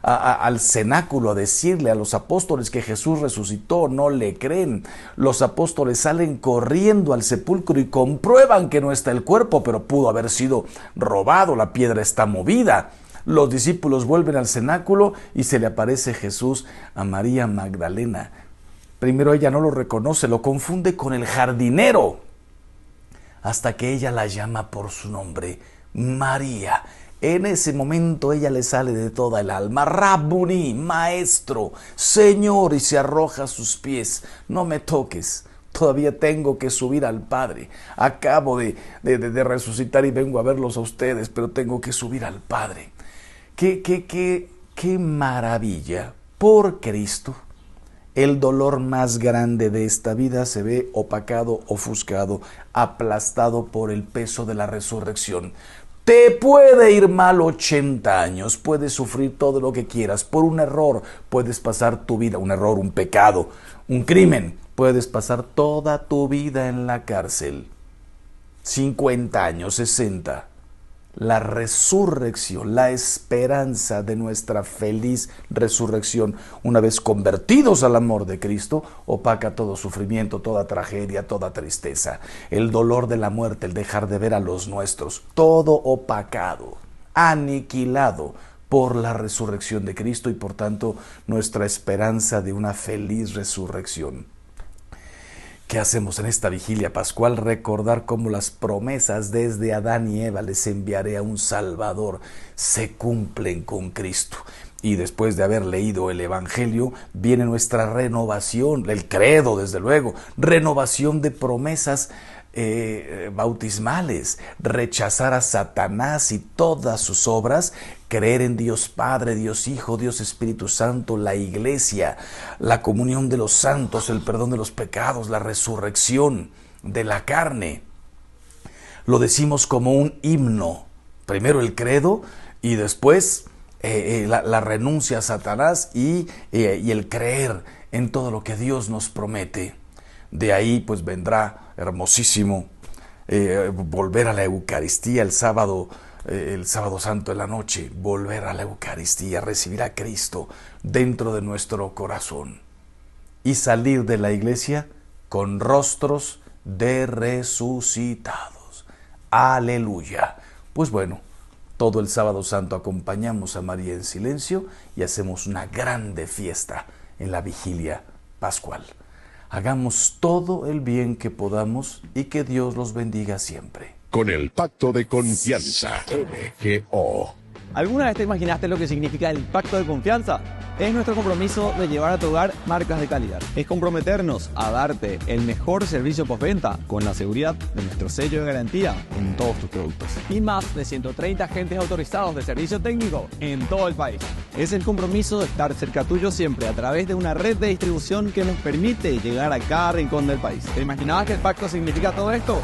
Speaker 12: al cenáculo a decirle a los apóstoles que Jesús resucitó, no le creen. Los apóstoles salen corriendo al sepulcro y comprueban que no está el cuerpo, pero pudo haber sido robado, la piedra está movida. Los discípulos vuelven al cenáculo y se le aparece Jesús a María Magdalena. Primero ella no lo reconoce, lo confunde con el jardinero, hasta que ella la llama por su nombre, María. En ese momento ella le sale de toda el alma, Rabbuni, maestro, Señor, y se arroja a sus pies. No me toques, todavía tengo que subir al Padre. Acabo de resucitar y vengo a verlos a ustedes, pero tengo que subir al Padre. Qué maravilla, por Cristo. El dolor más grande de esta vida se ve opacado, ofuscado, aplastado por el peso de la resurrección. Te puede ir mal 80 años, puedes sufrir todo lo que quieras. Por un error puedes pasar tu vida, un error, un pecado, un crimen. Puedes pasar toda tu vida en la cárcel. 50 años, 60. La resurrección, la esperanza de nuestra feliz resurrección, una vez convertidos al amor de Cristo, opaca todo sufrimiento, toda tragedia, toda tristeza. El dolor de la muerte, el dejar de ver a los nuestros, todo opacado, aniquilado por la resurrección de Cristo y por tanto nuestra esperanza de una feliz resurrección. ¿Qué hacemos en esta vigilia pascual? Recordar cómo las promesas desde Adán y Eva, les enviaré a un Salvador, se cumplen con Cristo. Y después de haber leído el Evangelio, viene nuestra renovación, el credo desde luego, renovación de promesas bautismales, rechazar a Satanás y todas sus obras, creer en Dios Padre, Dios Hijo, Dios Espíritu Santo, la Iglesia, la comunión de los santos, el perdón de los pecados, la resurrección de la carne. Lo decimos como un himno, primero el credo y después la renuncia a Satanás y el creer en todo lo que Dios nos promete. De ahí pues vendrá hermosísimo volver a la Eucaristía el sábado santo en la noche, volver a la Eucaristía, recibir a Cristo dentro de nuestro corazón y salir de la iglesia con rostros de resucitados. Aleluya. Pues bueno, todo el sábado santo acompañamos a María en silencio y hacemos una grande fiesta en la vigilia pascual. Hagamos todo el bien que podamos y que Dios los bendiga siempre.
Speaker 13: Con el Pacto de Confianza, MGO.
Speaker 7: ¿Alguna vez te imaginaste lo que significa el Pacto de Confianza? Es nuestro compromiso de llevar a tu hogar marcas de calidad. Es comprometernos a darte el mejor servicio postventa con la seguridad de nuestro sello de garantía en todos tus productos. Y más de 130 agentes autorizados de servicio técnico en todo el país. Es el compromiso de estar cerca tuyo siempre a través de una red de distribución que nos permite llegar a cada rincón del país. ¿Te imaginabas que el pacto significa todo esto?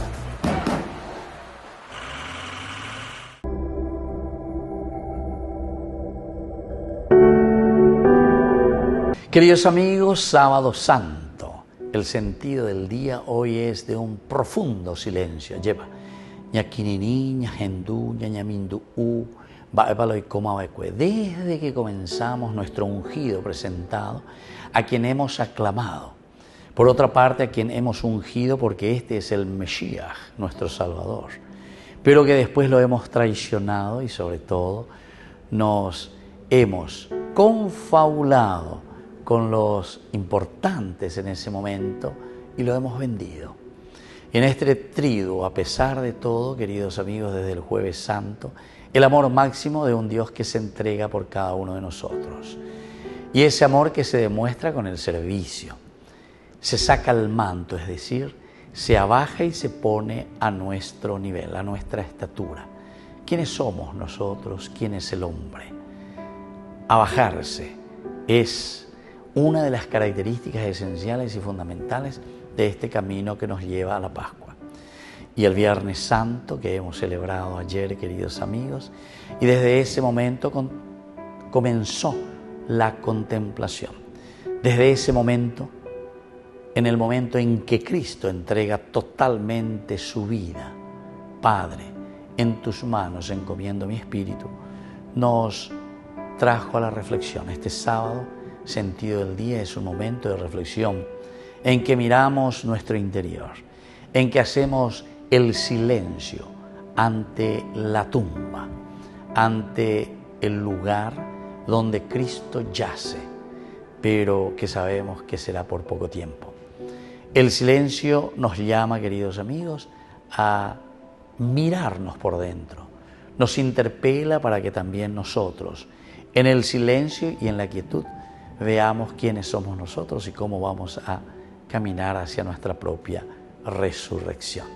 Speaker 1: Queridos amigos, Sábado Santo. El sentido del día hoy es de un profundo silencio. Lleva ñaquinini, ñagendú, ñañamindu, desde que comenzamos nuestro ungido presentado, a quien hemos aclamado. Por otra parte, a quien hemos ungido porque este es el Mesías, nuestro Salvador. Pero que después lo hemos traicionado y sobre todo nos hemos confabulado con los importantes en ese momento y lo hemos vendido. En este triduo, a pesar de todo, queridos amigos, desde el Jueves Santo, el amor máximo de un Dios que se entrega por cada uno de nosotros. Y ese amor que se demuestra con el servicio. Se saca el manto, es decir, se abaja y se pone a nuestro nivel, a nuestra estatura. ¿Quiénes somos nosotros? ¿Quién es el hombre? Abajarse es una de las características esenciales y fundamentales de este camino que nos lleva a la Pascua. Y el Viernes Santo que hemos celebrado ayer, queridos amigos, y desde ese momento comenzó la contemplación. Desde ese momento, en el momento en que Cristo entrega totalmente su vida, Padre, en tus manos encomiendo mi espíritu, nos trajo a la reflexión. Este sábado, sentido del día, es un momento de reflexión en que miramos nuestro interior, en que hacemos el silencio ante la tumba, ante el lugar donde Cristo yace, pero que sabemos que será por poco tiempo. El silencio nos llama, queridos amigos, a mirarnos por dentro. Nos interpela para que también nosotros, en el silencio y en la quietud, veamos quiénes somos nosotros y cómo vamos a caminar hacia nuestra propia resurrección.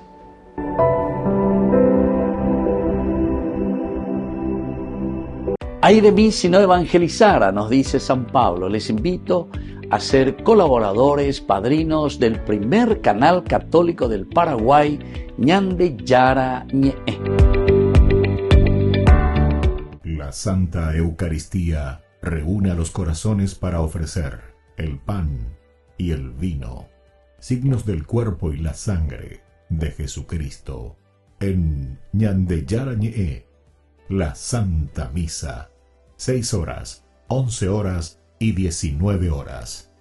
Speaker 1: Ay de mí si no evangelizara, nos dice San Pablo. Les invito a ser colaboradores, padrinos del primer canal católico del Paraguay, Ñande Yara Ñe'e.
Speaker 6: La Santa Eucaristía reúne a los corazones para ofrecer el pan y el vino, signos del cuerpo y la sangre de Jesucristo. En Ñande Yara Ñe'e, la Santa Misa, 6 horas, 11 horas y 19 horas.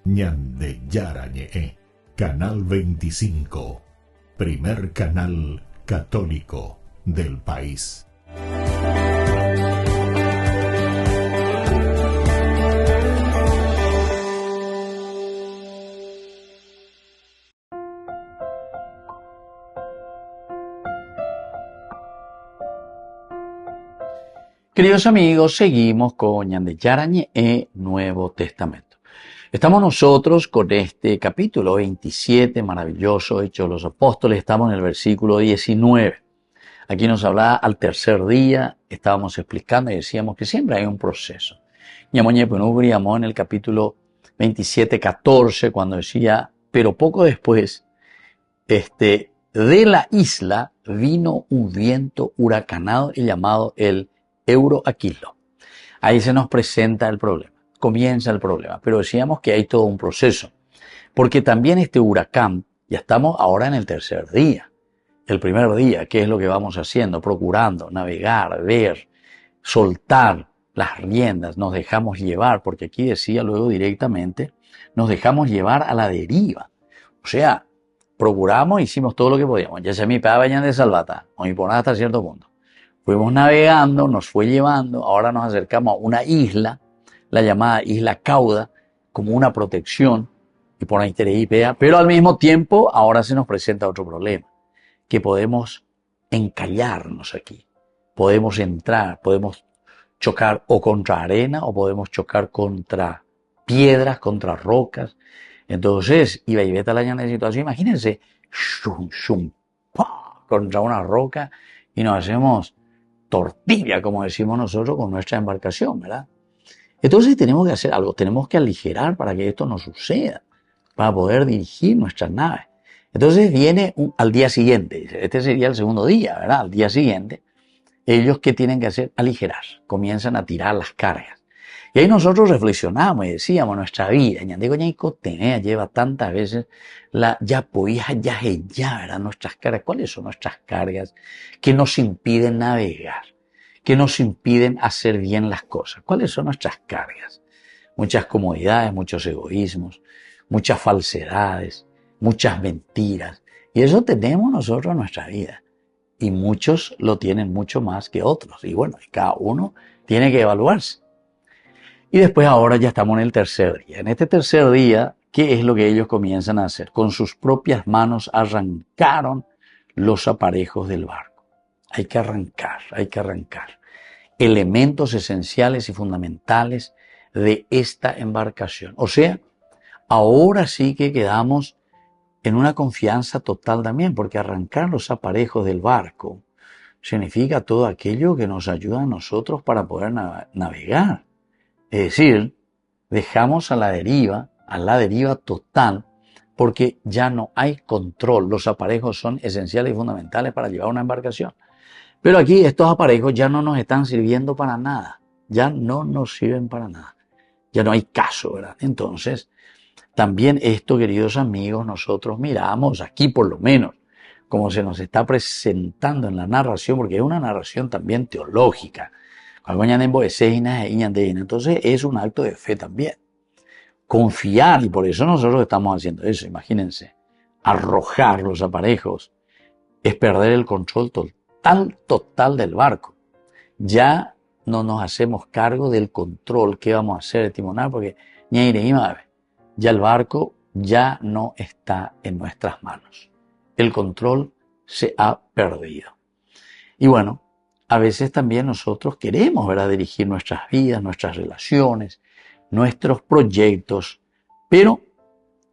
Speaker 6: Ñande Yara Ñe'e, Canal 25, primer canal católico del país.
Speaker 1: Queridos amigos, seguimos con Ñande Yara Ñe'e, Nuevo Testamento. Estamos nosotros con este capítulo 27, maravilloso, Hechos de los Apóstoles. Estamos en el versículo 19. Aquí nos hablaba al tercer día, estábamos explicando y decíamos que siempre hay un proceso. Ñamoñe Penugri llamó en el capítulo 27, 14, cuando decía, pero poco después, de la isla vino un viento huracanado y llamado el Euroaquilo. Ahí se nos presenta el problema, comienza el problema, pero decíamos que hay todo un proceso, porque también este huracán, ya estamos ahora en el tercer día. El primer día, ¿qué es lo que vamos haciendo? Procurando navegar, ver, soltar las riendas, nos dejamos llevar, porque aquí decía luego directamente, nos dejamos llevar a la deriva. O sea, procuramos, hicimos todo lo que podíamos. Ya se me vayan de salvata, o mi ponada hasta cierto punto. Fuimos navegando, nos fue llevando, ahora nos acercamos a una isla, la llamada Isla Cauda, como una protección, y por ahí pero al mismo tiempo ahora se nos presenta otro problema, que podemos encallarnos aquí, podemos entrar, podemos chocar o contra arena o podemos chocar contra piedras, contra rocas. Entonces, iba y vete a la situación, imagínense, contra una roca y nos hacemos tortilla, como decimos nosotros, con nuestra embarcación, ¿verdad? Entonces tenemos que hacer algo, tenemos que aligerar para que esto no suceda, para poder dirigir nuestras naves. Entonces viene al día siguiente, este sería el segundo día, ¿verdad? Al día siguiente, ellos ¿qué tienen que hacer? Aligerar, comienzan a tirar las cargas. Y ahí nosotros reflexionamos y decíamos, nuestra vida, lleva tantas veces la ¿verdad? Nuestras cargas. ¿Cuáles son nuestras cargas que nos impiden navegar? Que nos impiden hacer bien las cosas. ¿Cuáles son nuestras cargas? Muchas comodidades, muchos egoísmos, muchas falsedades, muchas mentiras. Y eso tenemos nosotros en nuestra vida. Y muchos lo tienen mucho más que otros. Y bueno, cada uno tiene que evaluarse. Y después ahora ya estamos en el tercer día. En este tercer día, ¿qué es lo que ellos comienzan a hacer? Con sus propias manos arrancaron los aparejos del barco. Hay que arrancar elementos esenciales y fundamentales de esta embarcación. O sea, ahora sí que quedamos en una confianza total también, porque arrancar los aparejos del barco significa todo aquello que nos ayuda a nosotros para poder navegar. Es decir, dejamos a la deriva total, porque ya no hay control. Los aparejos son esenciales y fundamentales para llevar una embarcación. Pero aquí estos aparejos ya no nos están sirviendo para nada. Ya no nos sirven para nada. Ya no hay caso, ¿verdad? Entonces, también esto, queridos amigos, nosotros miramos aquí por lo menos, como se nos está presentando en la narración, porque es una narración también teológica. Entonces es un acto de fe también. Confiar, y por eso nosotros estamos haciendo eso, imagínense. Arrojar los aparejos es perder el control total del barco. Ya no nos hacemos cargo del control que vamos a hacer de timonar, porque ya el barco ya no está en nuestras manos. El control se ha perdido. Y bueno, a veces también nosotros queremos, ¿verdad?, dirigir nuestras vidas, nuestras relaciones, nuestros proyectos, pero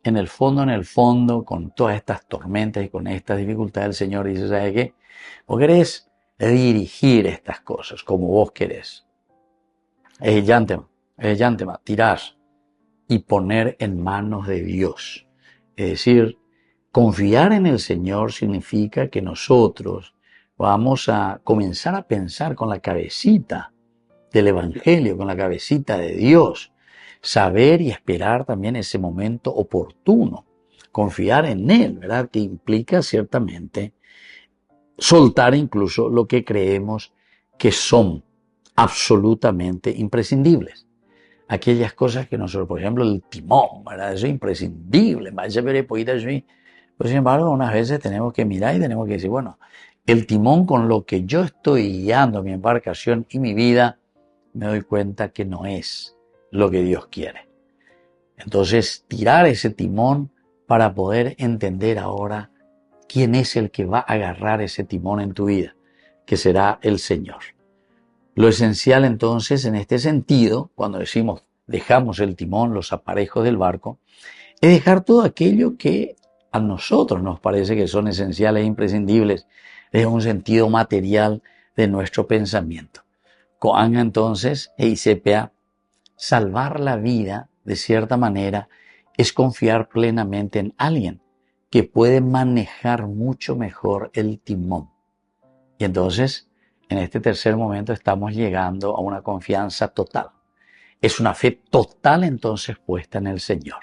Speaker 1: en el fondo, con todas estas tormentas y con estas dificultades, el Señor dice, ¿sabe qué? Vos querés dirigir estas cosas como vos querés. Es llantema, tirar y poner en manos de Dios. Es decir, confiar en el Señor significa que nosotros vamos a comenzar a pensar con la cabecita del Evangelio, con la cabecita de Dios. Saber y esperar también ese momento oportuno. Confiar en Él, ¿verdad? Que implica ciertamente soltar incluso lo que creemos que son absolutamente imprescindibles. Aquellas cosas que nosotros, por ejemplo, el timón, ¿verdad? Eso es imprescindible. Pues, sin embargo, unas veces tenemos que mirar y tenemos que decir, bueno, el timón con lo que yo estoy guiando mi embarcación y mi vida, me doy cuenta que no es lo que Dios quiere. Entonces, tirar ese timón para poder entender ahora quién es el que va a agarrar ese timón en tu vida, que será el Señor. Lo esencial entonces en este sentido, cuando decimos dejamos el timón, los aparejos del barco, es dejar todo aquello que a nosotros nos parece que son esenciales e imprescindibles desde un sentido material de nuestro pensamiento. Coanga entonces, salvar la vida de cierta manera es confiar plenamente en alguien que puede manejar mucho mejor el timón. Y entonces, en este tercer momento estamos llegando a una confianza total. Es una fe total entonces puesta en el Señor.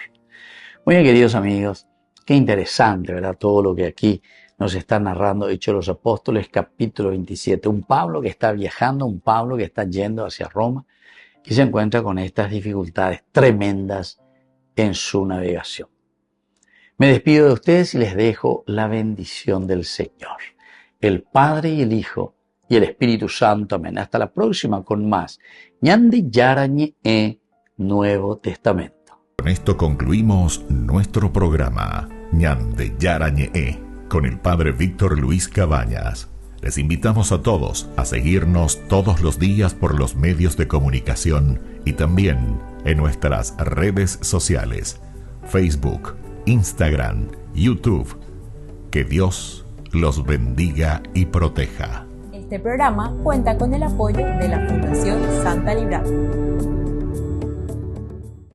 Speaker 1: Muy bien, queridos amigos, qué interesante, ¿verdad? Todo lo que aquí nos está narrando Hechos de los Apóstoles, capítulo 27. Un Pablo que está viajando, un Pablo que está yendo hacia Roma y se encuentra con estas dificultades tremendas en su navegación. Me despido de ustedes y les dejo la bendición del Señor, el Padre y el Hijo y el Espíritu Santo. Amén. Hasta la próxima con más Ñandi Yarañe Nuevo Testamento.
Speaker 6: Con esto concluimos nuestro programa Ñande Yarañe con el Padre Víctor Luis Cabañas. Les invitamos a todos a seguirnos todos los días por los medios de comunicación y también en nuestras redes sociales, Facebook, Instagram, YouTube. Que Dios los bendiga y proteja.
Speaker 2: Este programa cuenta con el apoyo de la Fundación Santa Librada.